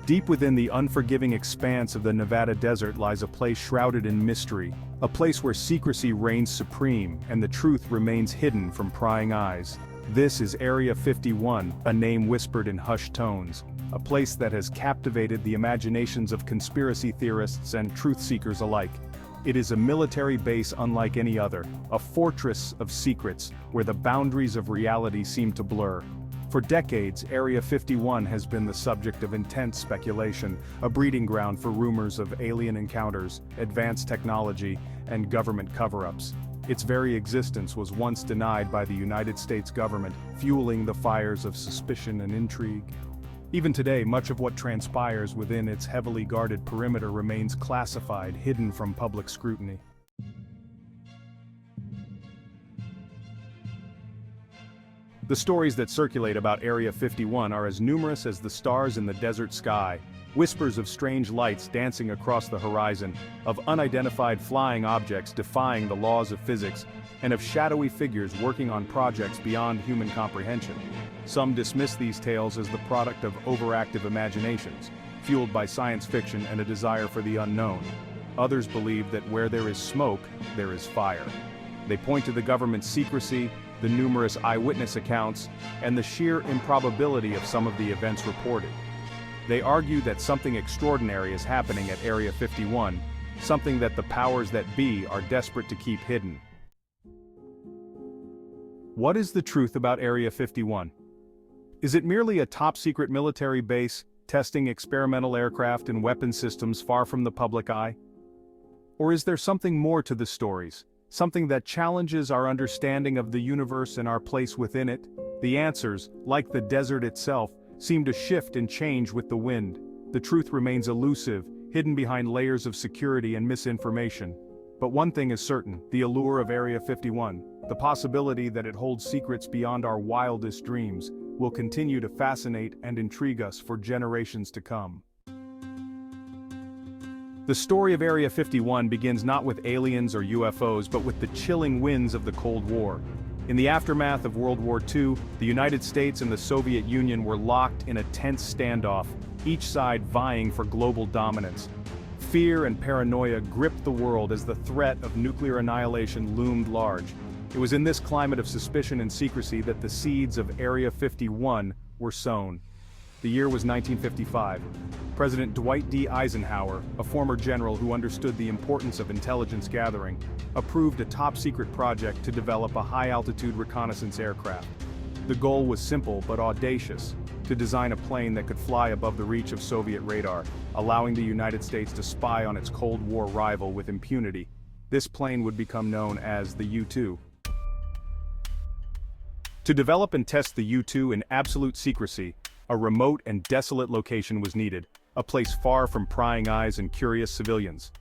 Deep within the unforgiving expanse of the Nevada desert lies a place shrouded in mystery, a place where secrecy reigns supreme and the truth remains hidden from prying eyes. This is Area 51, a name whispered in hushed tones, a place that has captivated the imaginations of conspiracy theorists and truth-seekers alike. It is a military base unlike any other, a fortress of secrets where the boundaries of reality seem to blur. For decades, Area 51 has been the subject of intense speculation, a breeding ground for rumors of alien encounters, advanced technology, and government cover-ups. Its very existence was once denied by the United States government, fueling the fires of suspicion and intrigue. Even today, much of what transpires within its heavily guarded perimeter remains classified, hidden from public scrutiny. The stories that circulate about Area 51 are as numerous as the stars in the desert sky, whispers of strange lights dancing across the horizon, of unidentified flying objects defying the laws of physics, and of shadowy figures working on projects beyond human comprehension. Some dismiss these tales as the product of overactive imaginations, fueled by science fiction and a desire for the unknown. Others believe that where there is smoke, there is fire. They point to the government's secrecy, the numerous eyewitness accounts, and the sheer improbability of some of the events reported. They argue that something extraordinary is happening at Area 51, something that the powers that be are desperate to keep hidden. What is the truth about Area 51? Is it merely a top-secret military base, testing experimental aircraft and weapon systems far from the public eye? Or is there something more to the stories? Something that challenges our understanding of the universe and our place within it? The answers, like the desert itself, seem to shift and change with the wind. The truth remains elusive, hidden behind layers of security and misinformation. But one thing is certain, the allure of Area 51, the possibility that it holds secrets beyond our wildest dreams, will continue to fascinate and intrigue us for generations to come. The story of Area 51 begins not with aliens or UFOs but with the chilling winds of the Cold War. In the aftermath of World War II, the United States and the Soviet Union were locked in a tense standoff, each side vying for global dominance. Fear and paranoia gripped the world as the threat of nuclear annihilation loomed large. It was in this climate of suspicion and secrecy that the seeds of Area 51 were sown. The year was 1955. President Dwight D. Eisenhower, a former general who understood the importance of intelligence gathering, approved a top-secret project to develop a high-altitude reconnaissance aircraft. The goal was simple but audacious: to design a plane that could fly above the reach of Soviet radar, allowing the United States to spy on its Cold War rival with impunity. This plane would become known as the U-2. To develop and test the U-2 in absolute secrecy, a remote and desolate location was needed, a place far from prying eyes and curious civilians.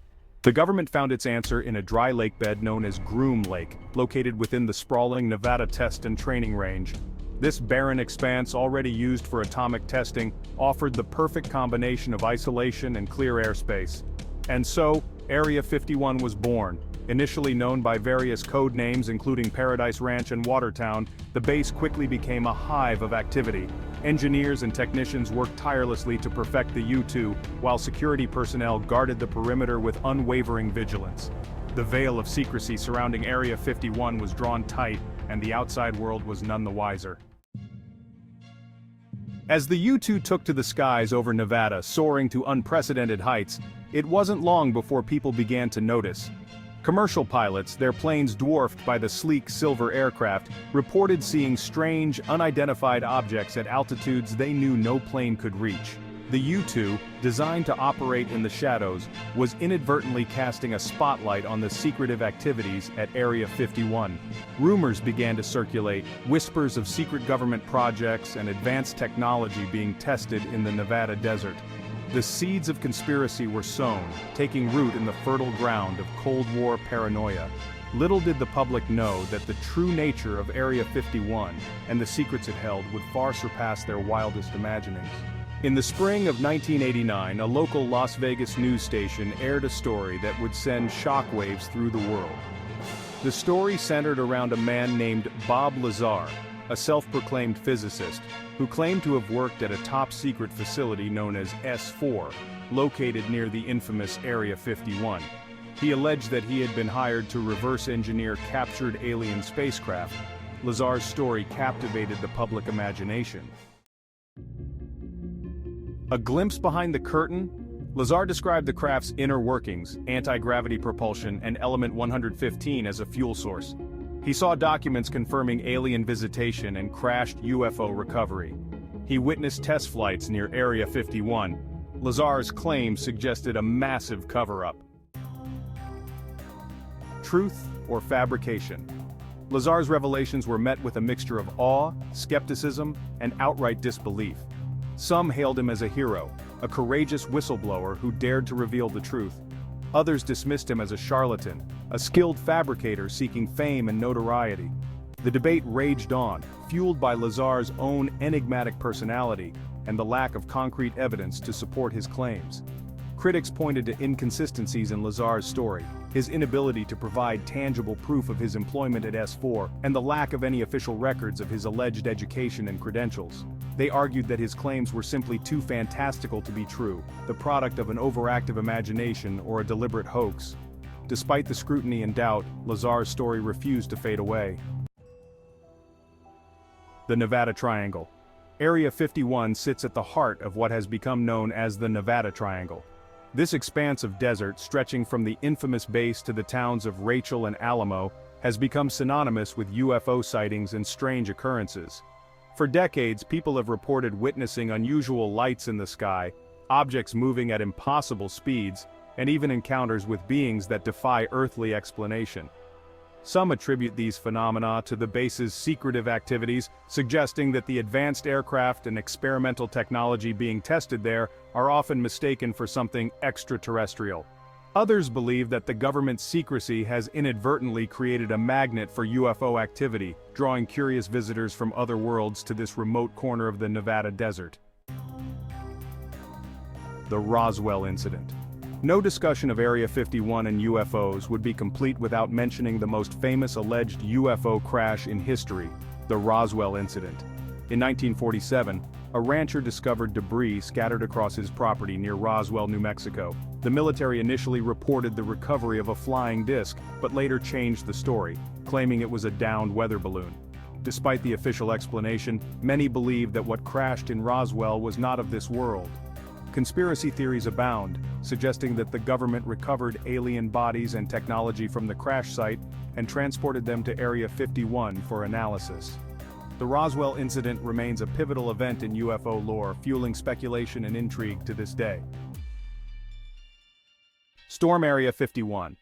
The government found its answer in a dry lake bed known as Groom Lake, located within the sprawling Nevada Test and Training Range. This barren expanse, already used for atomic testing, offered the perfect combination of isolation and clear airspace. And so, Area 51 was born. Initially known by various code names including Paradise Ranch and Watertown, the base quickly became a hive of activity. Engineers and technicians worked tirelessly to perfect the U-2, while security personnel guarded the perimeter with unwavering vigilance. The veil of secrecy surrounding Area 51 was drawn tight, and the outside world was none the wiser. As the U-2 took to the skies over Nevada, soaring to unprecedented heights, it wasn't long before people began to notice. Commercial pilots, their planes dwarfed by the sleek silver aircraft, reported seeing strange, unidentified objects at altitudes they knew no plane could reach. The U-2, designed to operate in the shadows, was inadvertently casting a spotlight on the secretive activities at Area 51. Rumors began to circulate, whispers of secret government projects and advanced technology being tested in the Nevada desert. The seeds of conspiracy were sown, taking root in the fertile ground of Cold War paranoia. Little did the public know that the true nature of Area 51 and the secrets it held would far surpass their wildest imaginings. In the spring of 1989, a local Las Vegas news station aired a story that would send shockwaves through the world. The story centered around a man named Bob Lazar, a self-proclaimed physicist, who claimed to have worked at a top-secret facility known as S4, located near the infamous Area 51. He alleged that he had been hired to reverse-engineer captured alien spacecraft. Lazar's story captivated the public imagination. A glimpse behind the curtain? Lazar described the craft's inner workings, anti-gravity propulsion, and element 115 as a fuel source. He saw documents confirming alien visitation and crashed UFO recovery. He witnessed test flights near Area 51. Lazar's claims suggested a massive cover-up. Truth or fabrication? Lazar's revelations were met with a mixture of awe, skepticism, and outright disbelief. Some hailed him as a hero, a courageous whistleblower who dared to reveal the truth. Others dismissed him as a charlatan, a skilled fabricator seeking fame and notoriety. The debate raged on, fueled by Lazar's own enigmatic personality and the lack of concrete evidence to support his claims. Critics pointed to inconsistencies in Lazar's story, his inability to provide tangible proof of his employment at S4, and the lack of any official records of his alleged education and credentials. They argued that his claims were simply too fantastical to be true, the product of an overactive imagination or a deliberate hoax. Despite the scrutiny and doubt, Lazar's story refused to fade away. The Nevada Triangle. Area 51 sits at the heart of what has become known as the Nevada Triangle. This expanse of desert, stretching from the infamous base to the towns of Rachel and Alamo, has become synonymous with UFO sightings and strange occurrences. For decades, people have reported witnessing unusual lights in the sky, objects moving at impossible speeds, and even encounters with beings that defy earthly explanation. Some attribute these phenomena to the base's secretive activities, suggesting that the advanced aircraft and experimental technology being tested there are often mistaken for something extraterrestrial. Others believe that the government's secrecy has inadvertently created a magnet for UFO activity, drawing curious visitors from other worlds to this remote corner of the Nevada desert. The Roswell Incident. No discussion of Area 51 and UFOs would be complete without mentioning the most famous alleged UFO crash in history, the Roswell Incident. In 1947, a rancher discovered debris scattered across his property near Roswell, New Mexico. The military initially reported the recovery of a flying disc, but later changed the story, claiming it was a downed weather balloon. Despite the official explanation, many believe that what crashed in Roswell was not of this world. Conspiracy theories abound, suggesting that the government recovered alien bodies and technology from the crash site and transported them to Area 51 for analysis. The Roswell incident remains a pivotal event in UFO lore, fueling speculation and intrigue to this day. Storm Area 51.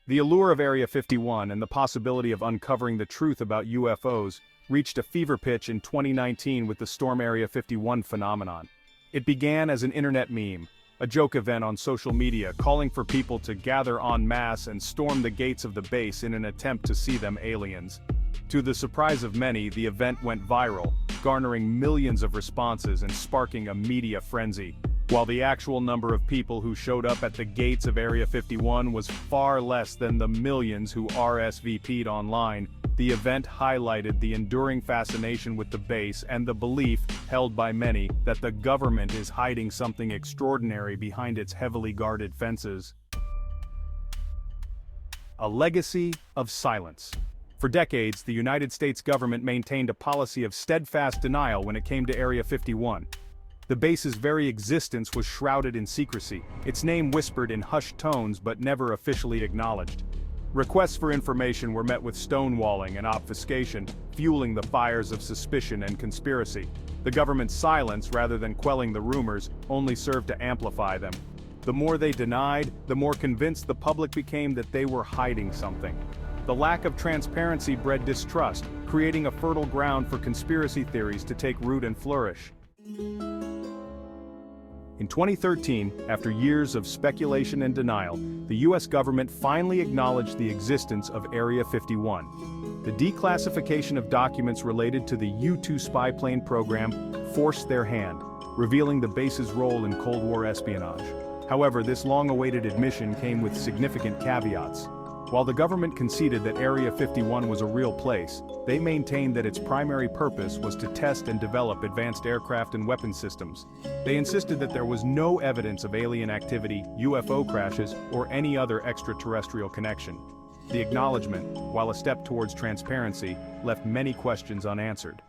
The allure of Area 51 and the possibility of uncovering the truth about UFOs reached a fever pitch in 2019 with the Storm Area 51 phenomenon. It began as an internet meme, a joke event on social media calling for people to gather en masse and storm the gates of the base in an attempt to see them aliens. To the surprise of many, the event went viral, garnering millions of responses and sparking a media frenzy. While the actual number of people who showed up at the gates of Area 51 was far less than the millions who RSVP'd online, the event highlighted the enduring fascination with the base and the belief, held by many, that the government is hiding something extraordinary behind its heavily guarded fences. A legacy of silence. For decades, the United States government maintained a policy of steadfast denial when it came to Area 51. The base's very existence was shrouded in secrecy, its name whispered in hushed tones but never officially acknowledged. Requests for information were met with stonewalling and obfuscation, fueling the fires of suspicion and conspiracy. The government's silence, rather than quelling the rumors, only served to amplify them. The more they denied, the more convinced the public became that they were hiding something. The lack of transparency bred distrust, creating a fertile ground for conspiracy theories to take root and flourish. In 2013, after years of speculation and denial, the US government finally acknowledged the existence of Area 51. The declassification of documents related to the U-2 spy plane program forced their hand, revealing the base's role in Cold War espionage. However, this long-awaited admission came with significant caveats. While the government conceded that Area 51 was a real place, They maintained that its primary purpose was to test and develop advanced aircraft and weapon systems. They insisted that there was no evidence of alien activity, UFO crashes, or any other extraterrestrial connection. The acknowledgement, while a step towards transparency, left many questions unanswered.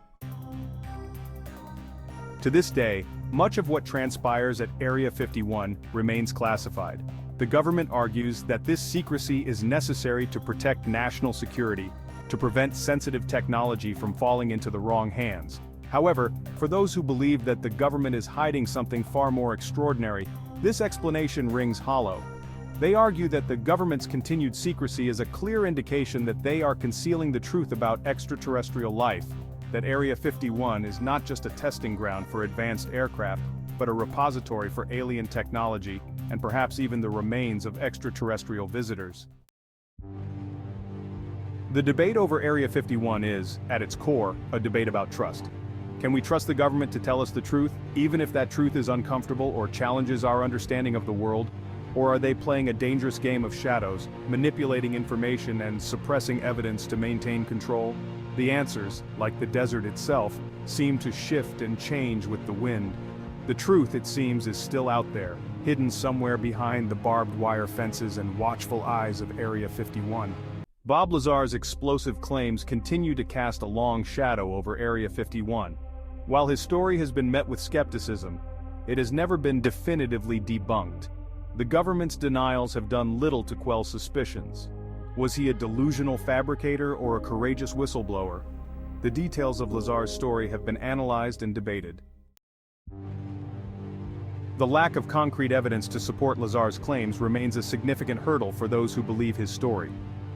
To this day, much of what transpires at Area 51 remains classified. The government argues that this secrecy is necessary to protect national security, to prevent sensitive technology from falling into the wrong hands. However, for those who believe that the government is hiding something far more extraordinary, this explanation rings hollow. They argue that the government's continued secrecy is a clear indication that they are concealing the truth about extraterrestrial life, that Area 51 is not just a testing ground for advanced aircraft, but a repository for alien technology, and perhaps even the remains of extraterrestrial visitors. The debate over Area 51 is, at its core, a debate about trust. Can we trust the government to tell us the truth, even if that truth is uncomfortable or challenges our understanding of the world? Or are they playing a dangerous game of shadows, manipulating information and suppressing evidence to maintain control? The answers, like the desert itself, seem to shift and change with the wind. The truth, it seems, is still out there, hidden somewhere behind the barbed wire fences and watchful eyes of Area 51. Bob Lazar's explosive claims continue to cast a long shadow over Area 51. While his story has been met with skepticism, it has never been definitively debunked. The government's denials have done little to quell suspicions. Was he a delusional fabricator or a courageous whistleblower? The details of Lazar's story have been analyzed and debated. The lack of concrete evidence to support Lazar's claims remains a significant hurdle for those who believe his story.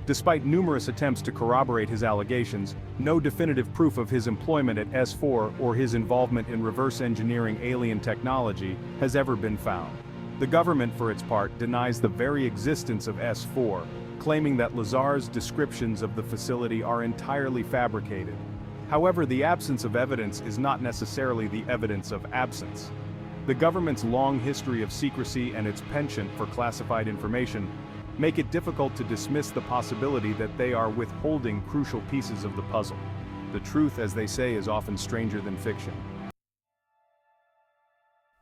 Despite numerous attempts to corroborate his allegations, no definitive proof of his employment at S4 or his involvement in reverse engineering alien technology has ever been found. The government, for its part, denies the very existence of S4, claiming that Lazar's descriptions of the facility are entirely fabricated. However, the absence of evidence is not necessarily the evidence of absence. The government's long history of secrecy and its penchant for classified information make it difficult to dismiss the possibility that they are withholding crucial pieces of the puzzle. The truth, as they say, is often stranger than fiction.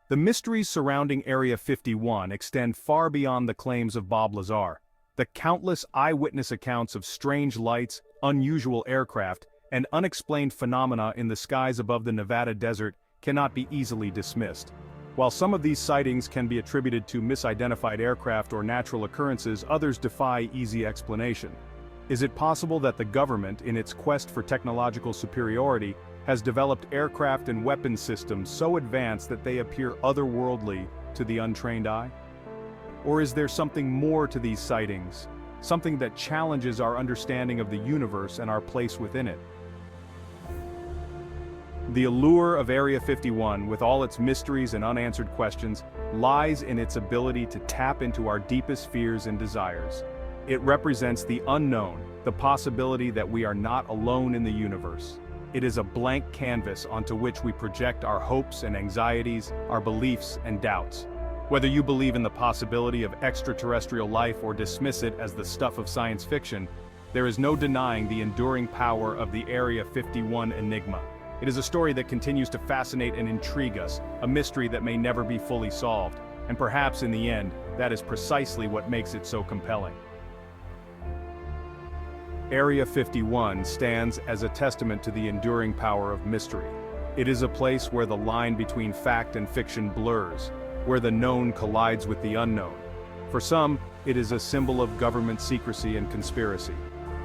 The mysteries surrounding Area 51 extend far beyond the claims of Bob Lazar. The countless eyewitness accounts of strange lights, unusual aircraft, and unexplained phenomena in the skies above the Nevada desert cannot be easily dismissed. While some of these sightings can be attributed to misidentified aircraft or natural occurrences, others defy easy explanation. Is it possible that the government, in its quest for technological superiority, has developed aircraft and weapons systems so advanced that they appear otherworldly to the untrained eye? Or is there something more to these sightings, something that challenges our understanding of the universe and our place within it? The allure of Area 51, with all its mysteries and unanswered questions, lies in its ability to tap into our deepest fears and desires. It represents the unknown, the possibility that we are not alone in the universe. It is a blank canvas onto which we project our hopes and anxieties, our beliefs and doubts. Whether you believe in the possibility of extraterrestrial life or dismiss it as the stuff of science fiction, there is no denying the enduring power of the Area 51 enigma. It is a story that continues to fascinate and intrigue us, a mystery that may never be fully solved, and perhaps in the end, that is precisely what makes it so compelling. Area 51 stands as a testament to the enduring power of mystery. It is a place where the line between fact and fiction blurs, where the known collides with the unknown. For some, it is a symbol of government secrecy and conspiracy.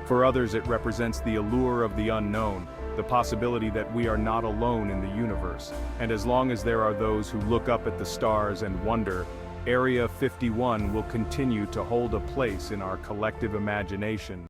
For others, it represents the allure of the unknown, the possibility that we are not alone in the universe. And as long as there are those who look up at the stars and wonder, Area 51 will continue to hold a place in our collective imagination.